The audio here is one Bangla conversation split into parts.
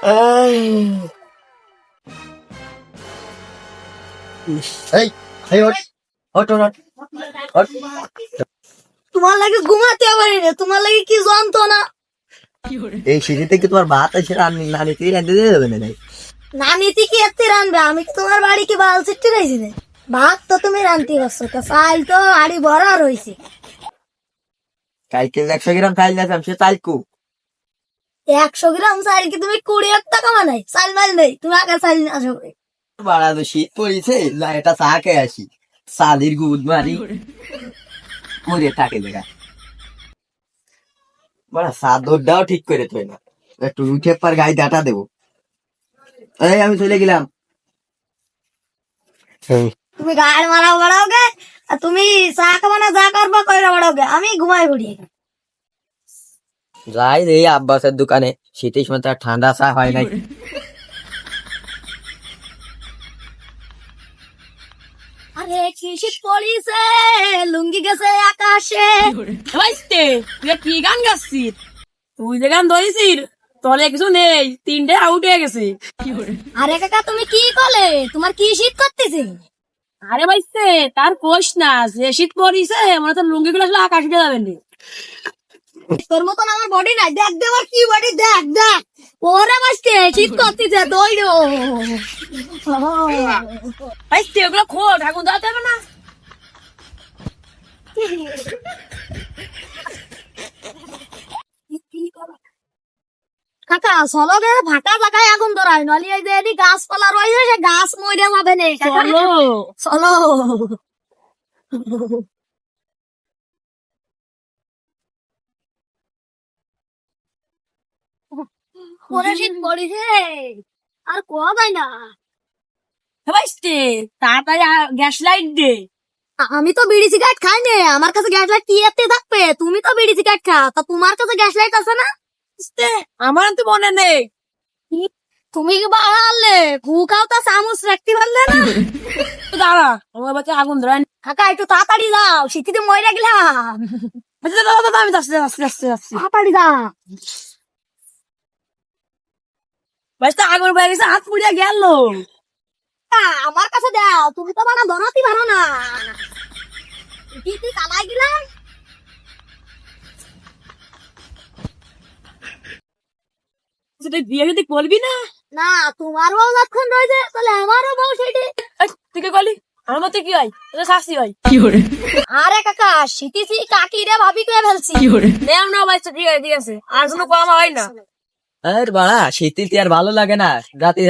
এই এই ওঠ ওঠ ওঠ ওঠ। তোমার লাগে ঘুমাতে পারি না, তোমার লাগে কি যন্ত্রণা। এই সিঁড়িতে কি তোমার ভাত আছে? নানিতে রাঁধতে দিয়ে দেবে না? না নীতি কি এতে রানবে? আমি কি তোমার বাড়ি কি বাল চিট্টি রয়েছি না? ভাত তো তুমি রানতে পারছো, তো চাল তো হাড়ি ভরা রয়েছে। কালকে 100 গ্রাম চাল দিয়েছিলাম, সে চাল কু 100 গ্রাম চাল কি তুমি 20 টাকা বানাই? চাল মাল নেই, তুমি আগে চাল নিয়ে আসো। বাড়া তো শীত পড়েছে, এটা চা খেয়ে আসি। চালির গুদ মারি মরে থাকে দেখা। বাড়া চাদরটাও ঠিক করে থই না, একটু উঠে পার গায়ে ডাটা দেবো। এই আমি চলে গেলাম। তুমি গাড় মারাও বাড়াওগে, আর তুমি চা খাবা না, যা করবা কইরা বাড়াওগে, আমি ঘুমাই পড়ি। যাই রে আব্বাসের দোকানে, শীতের সময় তো আর ঠান্ডা চা হয় নাই। আরে কি শীত পড়িছে, লুঙ্গি গেছে আকাশে। ভাইস্তে তুই কি গান গাচ্ছিস? তুই যে গান ধরেছিস তোর কিছু নেই, 3টে আউট হয়ে গেছে। আরে কাকা তুমি কি করলে? তোমার কি শীত করতেছে? আরে ভাইস্তে তার কোষ না, যে শীত পড়িছে মনে তো লুঙ্গি গুলো আসলে আকাশ উঠে যাবেন। তোর মতন আমার বডি নাই, দেখ দে আমার কি বডি, দেখ দেখ। ওরে বাসতে শীত করতেছে, দৌড়ো। ভাইস্তে ওগুলো খোল, ঠাকুর দাঁড়াতে হবে না। কাকা চলো গে, ফাঁকা জায়গায় আগুন ধরাই, নলি এই যে এদি গাছপালা রয়েছে, সে গাছ মরে যাবে না। চলো চলো। ওরে শীত পড়িছে, আর কোয়া যায় না। ভাইস্তে তাড়াতাড়ি গ্যাস লাইট দে। আমি তো বিড়ি সিগারেট খাই না, আমার কাছে গ্যাস লাইট কি এতে থাকবে? তুমি তো বিড়ি সিগারেট খাও, তা তোমার কাছে গ্যাস লাইট আছে না? আমার তো মনে নেই। তুমি কি বাড়ালে ভুকাও, তা চামচ রাখতে পারলে না? দাঁড়া আমার বাচ্চা আগুন ধরায়। কাকা একটু তাড়াতাড়ি যাও, শীতিতে মরে গেলাম। আমি যাচ্ছি যাচ্ছি যাচ্ছি যাচ্ছি। তাড়াতাড়ি যাও। ভাইস্তে আগুন পড়ে গেছে, হাত পুড়িয়া গেল। আমার কাছে দাও, তুমি তো বানা ধরাতে পারো না। কি কি কালাই দিলাম। তুই বিয়ে যদি করবি না? না তোমার বউ যখন রয়েছে, তাহলে আমারও বউ সেটি। তুই কে করলি? আমার মতে কি হয়, তোর শাস্তি হয়। আরে কাকা শীতিছি কাকি রে ভাবি করে ফেলছি। নেম না ভাই, ঠিক আছে ঠিক আছে, আর কোনো কম হয় না। আরে বাড়া শীতের আর ভালো লাগে না, রাতে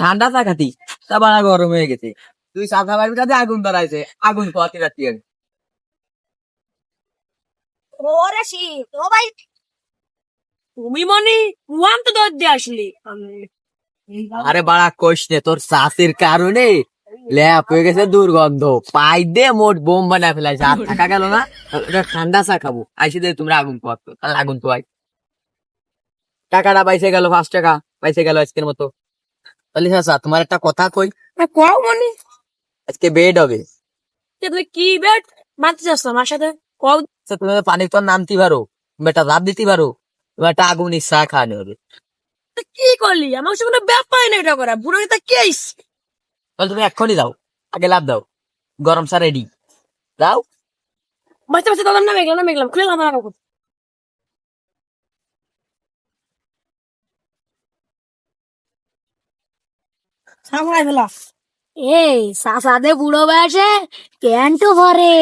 ঠান্ডা চা খাতি, তা বাড়া গরম হয়ে গেছে। তুই চা খাবার কাছে আগুন ধরাইছে, আগুন খাওয়াতে রাতি। ওরে শীত, ও ভাই। তুমি মনি কুয়াম তো দৌড় দিয়ে আসলি। আরে বাড়া কোষ নে, তোর চাষের কারণে ল্যাপ হয়ে গেছে, দুর্গন্ধ পাই দে মোট বোম বানায় ফেলাইছে। আর থাকা গেল না, এটা ঠান্ডা চা খাবো, আইসি দে তোমরা আগুন পোয়াতো, তাহলে আগুন পোয়াই। টাকাটা পাইছে গেল, 5 টাকা পাইছে গেল আজকের মতো। তাহলে চাচা তোমার একটা কথা কই, কও মনি, আজকে বেড হবে। তুই কি বেট মানতে চাস আমার সাথে? কও। আচ্ছা, তুমি পানি তো নামতে পারো, তুমি একটা লাভ দিতে পারো, তোমার একটা আগুন চা খাওয়ানো হবে। তুই কি করলি? আমার সঙ্গে কোনো ব্যাপার না এটা করা, বুড়ো তা কেস। তাহলে তুমি এক্ষুনি দাও, আগে লাভ দাও, গরম চা রেডি দাও। বাচ্চা বাচ্চা দাদা না মেঘলাম খুলে লাভ রাখো। সামলাই ফেলা। এই সাসাদে বুড়ো বয়সে ক্যান্টু ভরে।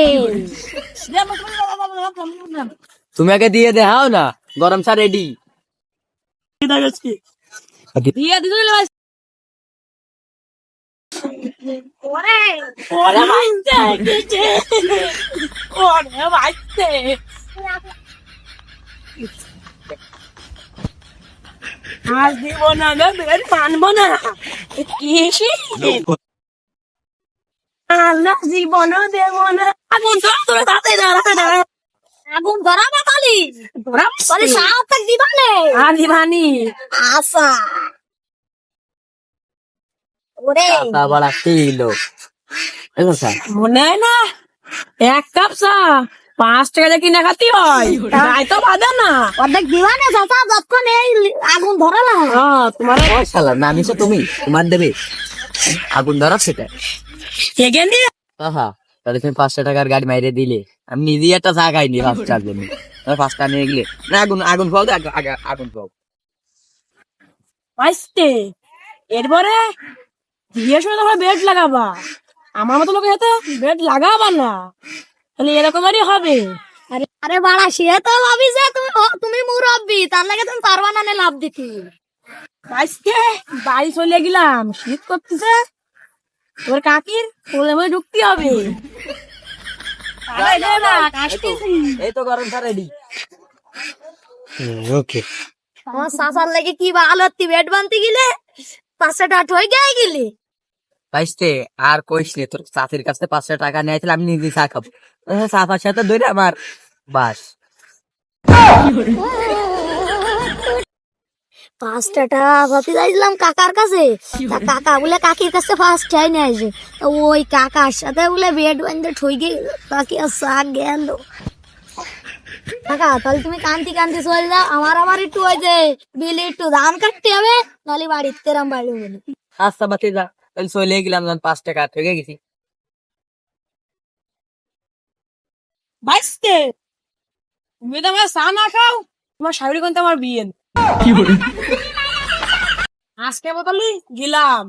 তুমি আগে দিয়ে দেখাও না, গরম চা রেডি। দিয়ে দিল ওরে ওরে ভাইতে কেটে ওরে ভাইতে আজ দিব না বের মানবো না। কি আল্লাহ জীবনও দেব না। আগুন ধর তোর তাতে দাঁড়া। আগুন ধরাবা কালি, বলে সাহায্য দিবানে। আর দিবানি আশা ওরে চা বাড়া কিলো মনে হয় না 1 কাপ চা 5 টাকা দিয়ে কিনা খাতি হয় তাই তো বাধা না। অর্ধেক দিবা না চাচা, যতক্ষণ এই আগুন ধরালাম। হ্যাঁ তোমার ওই শালা নামিছো তুমি, তোমার দেবে আগুন ধরা সেটা। এগেন দিয়ে আহা, তাহলে তুমি 500 টাকার গাড়ি মাইরে দিলে, আমি নিজেই একটা চা খাইনি 5টার জন্য, 5টা নিয়ে গেলে না। আগুন আগুন পাও, আগুন পাও। পাইছে এরপরে বিয়ের সময় তোমরা বেড লাগাবা, আমার মতো লোকের হাতে বেড লাগাবা না, তাহলে এরকমই হবে। আরে আরে বাড়া, সে তো ভাবি যে তুমি মুরব্বি, তার লাগে তুমি পারবা না লাভ দিতে। আজকে বাড়ি চলে গেলাম, শীত করতেছে, তোর কাকির কোলে মধ্যে ঢুকতে হবে। আরে দে না, কাশতেছি। এই তো গরম চা রেডি। ওকে, আমার চাচার লাগে কি ভালো বেড বানতে গেলে 500 টাকা হয়ে গায়ে গেলি। পাইছে আর কইস নে, তোর চাচির কাছে 500 টাকা নিয়েছিলাম, আমি নিজে চা খাবো। চাপার সাথে ধরে আমার বাস। 5টা টাকা ভাবতে যাইছিলাম কাকার কাছে, তা কাকা বলে কাকির কাছে ফার্স্ট চাই নিয়ে আসে, তো ওই কাকার সাথে বলে বেড বান্ধে ঠইকে কাকি আর চা গেল। কাকা তাহলে তুমি কান্তি কান্তি চলে যাও, আমার একটু ওই যে বিলে একটু ধান কাটতে হবে, নাহলে বাড়িতে তেরাম বাড়ি বলে। আচ্ছা বাতি যা, তাহলে চলে গেলাম, 5 টাকা থেকে গেছি। বাইসতে তুমি তো আমার চা না খাও, তোমার শাশুড়ি কিন্তু আমার বিয়ে। আজকে বদলি গেলাম।